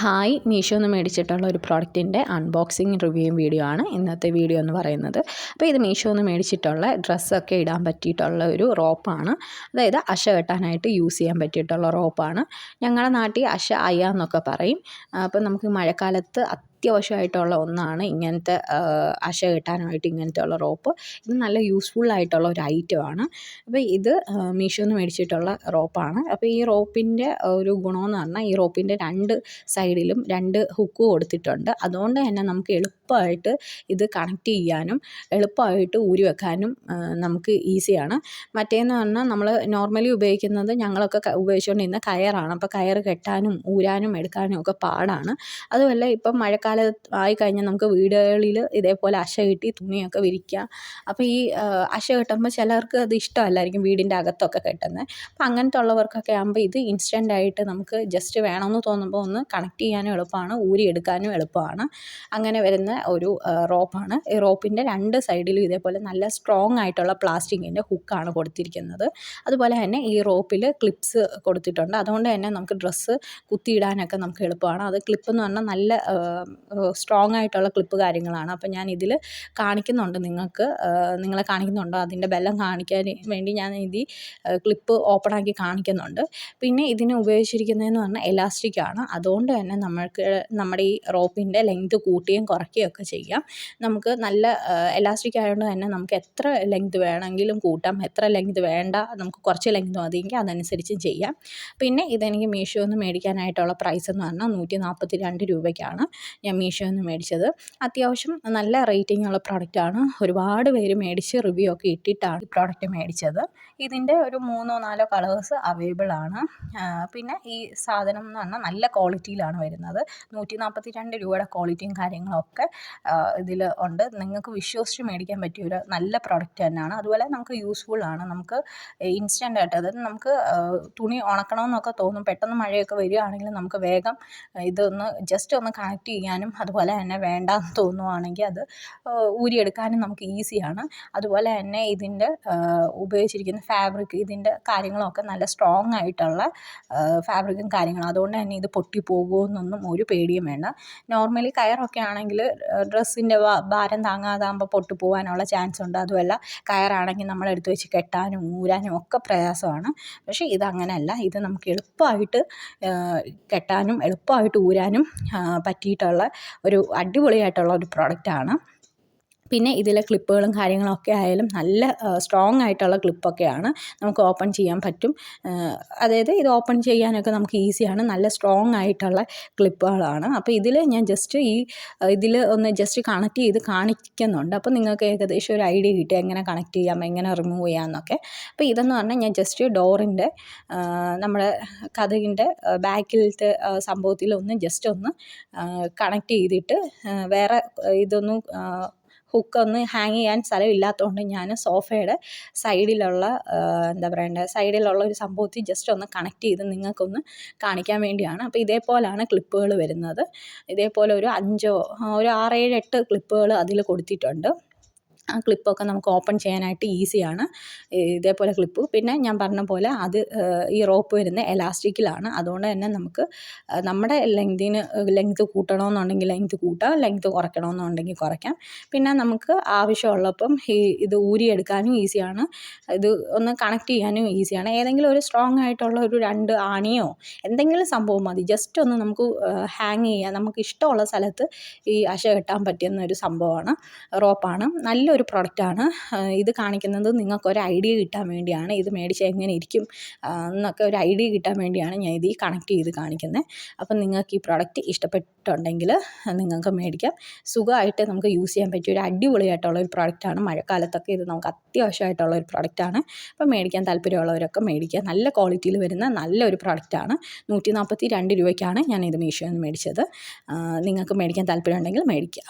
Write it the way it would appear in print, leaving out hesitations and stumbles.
Hi, മീഷോന്ന് മേടിച്ചിട്ടുള്ള ഒരു പ്രോഡക്റ്റിൻ്റെ unboxing റിവ്യൂയും video ആണ് ഇന്നത്തെ വീഡിയോ എന്ന് പറയുന്നത്. അപ്പോൾ ഇത് മീഷോന്ന് മേടിച്ചിട്ടുള്ള ഡ്രസ്സൊക്കെ ഇടാൻ പറ്റിയിട്ടുള്ള ഒരു റോപ്പാണ്. അതായത് അശ കെട്ടാനായിട്ട് യൂസ് ചെയ്യാൻ പറ്റിയിട്ടുള്ള റോപ്പാണ്. ഞങ്ങളുടെ നാട്ടിൽ അശ അയ എന്നൊക്കെ പറയും. അപ്പോൾ നമുക്ക് മഴക്കാലത്ത് അത്യാവശ്യമായിട്ടുള്ള ഒന്നാണ് ഇങ്ങനത്തെ അശ കെട്ടാനായിട്ട് ഇങ്ങനത്തെ ഉള്ള റോപ്പ്. ഇത് നല്ല യൂസ്ഫുൾ ആയിട്ടുള്ള ഒരു ഐറ്റമാണ്. അപ്പോൾ ഇത് മീഷോന്ന് മേടിച്ചിട്ടുള്ള റോപ്പാണ്. അപ്പോൾ ഈ റോപ്പിൻ്റെ ഒരു ഗുണമെന്ന് പറഞ്ഞാൽ ഈ റോപ്പിൻ്റെ രണ്ട് സൈഡിലും 2 ഹുക്ക് കൊടുത്തിട്ടുണ്ട്. അതുകൊണ്ട് തന്നെ നമുക്ക് എളുപ്പമായിട്ട് ഇത് കണക്ട് ചെയ്യാനും എളുപ്പമായിട്ട് ഊരി വെക്കാനും നമുക്ക് ഈസിയാണ്. മറ്റേന്ന് പറഞ്ഞാൽ നമ്മൾ നോർമലി ഉപയോഗിക്കുന്നത് ഞങ്ങളൊക്കെ ഉപയോഗിച്ചുകൊണ്ടിരുന്ന കയറാണ്. അപ്പോൾ കയർ കെട്ടാനും ഊരാനും എടുക്കാനും ഒക്കെ പാടാണ്. അതുമല്ല ഇപ്പം മഴക്കാലം ആയിക്കഴിഞ്ഞാൽ നമുക്ക് വീടുകളിൽ ഇതേപോലെ അശ കെട്ടി തുണിയൊക്കെ വിരിക്കാം. അപ്പോൾ ഈ അശ കെട്ടുമ്പോൾ ചിലർക്ക് അത് ഇഷ്ടമല്ലായിരിക്കും വീടിൻ്റെ അകത്തൊക്കെ കെട്ടുന്നത്. അപ്പോൾ അങ്ങനത്തെ ഉള്ളവർക്കൊക്കെ ആകുമ്പോൾ ഇത് ഇൻസ്റ്റൻ്റായിട്ട് നമുക്ക് ജസ്റ്റ് വേണമെന്ന് തോന്നുമ്പോൾ ഒന്ന് കണക്ട് ചെയ്യാനും എളുപ്പമാണ്, ഊരിയെടുക്കാനും എളുപ്പമാണ്. അങ്ങനെ വരുന്ന ഒരു റോപ്പാണ്. ഈ റോപ്പിൻ്റെ 2 സൈഡിലും ഇതേപോലെ നല്ല സ്ട്രോങ് ആയിട്ടുള്ള പ്ലാസ്റ്റിക്കിൻ്റെ ഹുക്കാണ് കൊടുത്തിരിക്കുന്നത്. അതുപോലെ തന്നെ ഈ റോപ്പിൽ ക്ലിപ്സ് കൊടുത്തിട്ടുണ്ട്. അതുകൊണ്ട് തന്നെ നമുക്ക് ഡ്രസ്സ് കുത്തിയിടാനൊക്കെ നമുക്ക് എളുപ്പമാണ്. അത് ക്ലിപ്പ് എന്ന് പറഞ്ഞാൽ നല്ല സ്ട്രോങ് ആയിട്ടുള്ള ക്ലിപ്പ് കാര്യങ്ങളാണ്. അപ്പോൾ ഞാൻ ഇതിൽ കാണിക്കുന്നുണ്ട്, നിങ്ങളെ കാണിക്കുന്നുണ്ടോ അതിൻ്റെ ബലം കാണിക്കാൻ വേണ്ടി ഞാൻ ഇതിൽ ക്ലിപ്പ് ഓപ്പൺ ആക്കി കാണിക്കുന്നുണ്ട്. പിന്നെ ഇതിന് ഉപയോഗിച്ചിരിക്കുന്നതെന്ന് പറഞ്ഞാൽ എലാസ്റ്റിക്കാണ്. അതുകൊണ്ട് തന്നെ നമുക്ക് നമ്മുടെ ഈ റോപ്പിൻ്റെ ലെങ്ത് കൂട്ടുകയും കുറയ്ക്കുകയും ഒക്കെ ചെയ്യാം. നമുക്ക് നല്ല എലാസ്റ്റിക് ആയതുകൊണ്ട് തന്നെ നമുക്ക് എത്ര ലെങ്ത് വേണമെങ്കിലും കൂട്ടാം, എത്ര ലെങ്ത് വേണ്ട നമുക്ക് കുറച്ച് ലെങ്ത് മതിയെങ്കിൽ അതനുസരിച്ചും ചെയ്യാം. പിന്നെ ഇതെനിക്ക് മീഷോന്ന് മേടിക്കാനായിട്ടുള്ള പ്രൈസ് എന്ന് പറഞ്ഞാൽ 142 രൂപയ്ക്കാണ് ഞാൻ മീഷോന്ന് മേടിച്ചത്. അത്യാവശ്യം നല്ല റേറ്റിംഗ് ഉള്ള പ്രൊഡക്റ്റാണ്. ഒരുപാട് പേര് മേടിച്ച് റിവ്യൂ ഒക്കെ ഇട്ടിട്ടാണ് ഈ പ്രോഡക്റ്റ് മേടിച്ചത്. ഇതിൻ്റെ ഒരു 3-4 കളേഴ്സ് അവൈലബിൾ ആണ്. പിന്നെ ഈ സാധനം എന്ന് പറഞ്ഞാൽ നല്ല ക്വാളിറ്റിയിലാണ് വരുന്നത്. 142 രൂപയുടെ ക്വാളിറ്റിയും കാര്യങ്ങളൊക്കെ ഇതിൽ ഉണ്ട്. നിങ്ങൾക്ക് വിശ്വസിച്ച് മേടിക്കാൻ പറ്റിയ ഒരു നല്ല പ്രോഡക്റ്റ് തന്നെയാണ്. അതുപോലെ നമുക്ക് യൂസ്ഫുൾ ആണ്. നമുക്ക് ഇൻസ്റ്റൻ്റ് ആയിട്ട്, അതായത് നമുക്ക് തുണി ഉണക്കണമെന്നൊക്കെ തോന്നും, പെട്ടെന്ന് മഴയൊക്കെ വരികയാണെങ്കിൽ നമുക്ക് വേഗം ഇതൊന്ന് ജസ്റ്റ് ഒന്ന് കണക്ട് ചെയ്യാനും അതുപോലെ തന്നെ വേണ്ടാന്ന് തോന്നുവാണെങ്കിൽ അത് ഊരിയെടുക്കാനും നമുക്ക് ഈസിയാണ്. അതുപോലെ തന്നെ ഇതിൻ്റെ ഉപയോഗിച്ചിരിക്കുന്ന ഫാബ്രിക്, ഇതിൻ്റെ കാര്യങ്ങളൊക്കെ നല്ല സ്ട്രോങ് ആയിട്ടുള്ള ഫാബ്രിക്കും കാര്യങ്ങളും. അതുകൊണ്ട് തന്നെ ഇത് പൊട്ടിപ്പോകുമെന്നൊന്നും ഒരു പേടിയും വേണ്ട. നോർമലി കയറൊക്കെ ആണെങ്കിൽ ഡ്രസ്സിൻ്റെ ഭാരം താങ്ങാതാകുമ്പോൾ പൊട്ടിപ്പോകാനുള്ള ചാൻസ് ഉണ്ട്. അതുമല്ല കയറാണെങ്കിൽ നമ്മളെടുത്ത് വെച്ച് കെട്ടാനും ഊരാനും ഒക്കെ പ്രയാസമാണ്. പക്ഷേ ഇതങ്ങനെയല്ല. ഇത് നമുക്ക് എളുപ്പമായിട്ട് കെട്ടാനും എളുപ്പമായിട്ട് ഊരാനും പറ്റിയിട്ടുള്ള ഒരു അടിപൊളിയായിട്ടുള്ള ഒരു പ്രോഡക്റ്റാണ്. പിന്നെ ഇതിലെ ക്ലിപ്പുകളും കാര്യങ്ങളൊക്കെ ആയാലും നല്ല സ്ട്രോങ് ആയിട്ടുള്ള ക്ലിപ്പൊക്കെയാണ്. നമുക്ക് ഓപ്പൺ ചെയ്യാൻ പറ്റും. അതായത് ഇത് ഓപ്പൺ ചെയ്യാനൊക്കെ നമുക്ക് ഈസിയാണ്. നല്ല സ്ട്രോങ് ആയിട്ടുള്ള ക്ലിപ്പുകളാണ്. അപ്പോൾ ഇതിൽ ഞാൻ ജസ്റ്റ് ഇതിൽ ഒന്ന് ജസ്റ്റ് കണക്ട് ചെയ്ത് കാണിക്കുന്നുണ്ട്. അപ്പോൾ നിങ്ങൾക്ക് ഏകദേശം ഒരു ഐഡിയ കിട്ടും എങ്ങനെ കണക്ട് ചെയ്യാം, എങ്ങനെ റിമൂവ് ചെയ്യാമെന്നൊക്കെ. അപ്പോൾ ഇതെന്ന് പറഞ്ഞാൽ ഞാൻ ജസ്റ്റ് ഡോറിൻ്റെ നമ്മുടെ കതകിൻ്റെ ബാക്കിലത്തെ സംഭവത്തിൽ ജസ്റ്റ് ഒന്ന് കണക്ട് ചെയ്തിട്ട് വേറെ ഇതൊന്നും ഹുക്കൊന്ന് ഹാങ് ചെയ്യാൻ സ്ഥലമില്ലാത്തതുകൊണ്ട് ഞാൻ സോഫയുടെ സൈഡിലുള്ള സൈഡിലുള്ള ഒരു സംഭവത്തിൽ ജസ്റ്റ് ഒന്ന് കണക്ട് ചെയ്ത് നിങ്ങൾക്കൊന്ന് കാണിക്കാൻ വേണ്ടിയാണ്. അപ്പോൾ ഇതേപോലെയാണ് ക്ലിപ്പുകൾ വരുന്നത്. ഇതേപോലെ ഒരു 6, 7, 8 ക്ലിപ്പുകൾ അതിൽ കൊടുത്തിട്ടുണ്ട്. ആ ക്ലിപ്പൊക്കെ നമുക്ക് ഓപ്പൺ ചെയ്യാനായിട്ട് ഈസിയാണ്. ഇതേപോലെ ക്ലിപ്പ്. പിന്നെ ഞാൻ പറഞ്ഞ പോലെ അത് ഈ റോപ്പ് വരുന്ന എലാസ്റ്റിക്കിലാണ്. അതുകൊണ്ട് തന്നെ നമുക്ക് നമ്മുടെ ലെങ്ത് കൂട്ടണമെന്നുണ്ടെങ്കിൽ ലെങ്ത് കൂട്ടാം, ലെങ്ത് കുറയ്ക്കണമെന്നുണ്ടെങ്കിൽ കുറയ്ക്കാം. പിന്നെ നമുക്ക് ആവശ്യമുള്ളപ്പം ഇത് ഊരിയെടുക്കാനും ഈസിയാണ്. ഇത് ഒന്ന് കണക്ട് ചെയ്യാനും ഈസിയാണ്. ഏതെങ്കിലും ഒരു സ്ട്രോങ് ആയിട്ടുള്ള ഒരു 2 ആണിയോ എന്തെങ്കിലും സംഭവം മതി. ജസ്റ്റ് ഒന്ന് നമുക്ക് ഹാങ് ചെയ്യാം. നമുക്ക് ഇഷ്ടമുള്ള സ്ഥലത്ത് ഈ അശ കെട്ടാൻ പറ്റുന്ന ഒരു സംഭവമാണ്, റോപ്പാണ്. നല്ലൊരു പ്രൊഡക്റ്റാണ്. ഇത് കാണിക്കുന്നത് നിങ്ങൾക്കൊരു ഐഡിയ കിട്ടാൻ വേണ്ടിയാണ്. ഇത് മേടിച്ചാൽ എങ്ങനെ ഇരിക്കും എന്നൊക്കെ ഒരു ഐഡിയ കിട്ടാൻ വേണ്ടിയാണ് ഞാൻ ഇത് കണക്ട് ചെയ്ത് കാണിക്കുന്നത്. അപ്പം നിങ്ങൾക്ക് ഈ പ്രോഡക്റ്റ് ഇഷ്ടപ്പെട്ടിട്ടുണ്ടെങ്കിൽ നിങ്ങൾക്ക് മേടിക്കാം. സുഖമായിട്ട് നമുക്ക് യൂസ് ചെയ്യാൻ പറ്റിയ ഒരു അടിപൊളിയായിട്ടുള്ള ഒരു പ്രോഡക്റ്റാണ്. മഴക്കാലത്തൊക്കെ ഇത് നമുക്ക് അത്യാവശ്യമായിട്ടുള്ള ഒരു പ്രോഡക്റ്റാണ്. അപ്പം മേടിക്കാൻ താല്പര്യമുള്ളവരൊക്കെ മേടിക്കുക. നല്ല ക്വാളിറ്റിയിൽ വരുന്ന നല്ലൊരു പ്രോഡക്റ്റാണ്. 142 രൂപയ്ക്കാണ് ഞാനിത് മീഷോയിൽ നിന്ന് മേടിച്ചത്. നിങ്ങൾക്ക് മേടിക്കാൻ താല്പര്യമുണ്ടെങ്കിൽ മേടിക്കുക.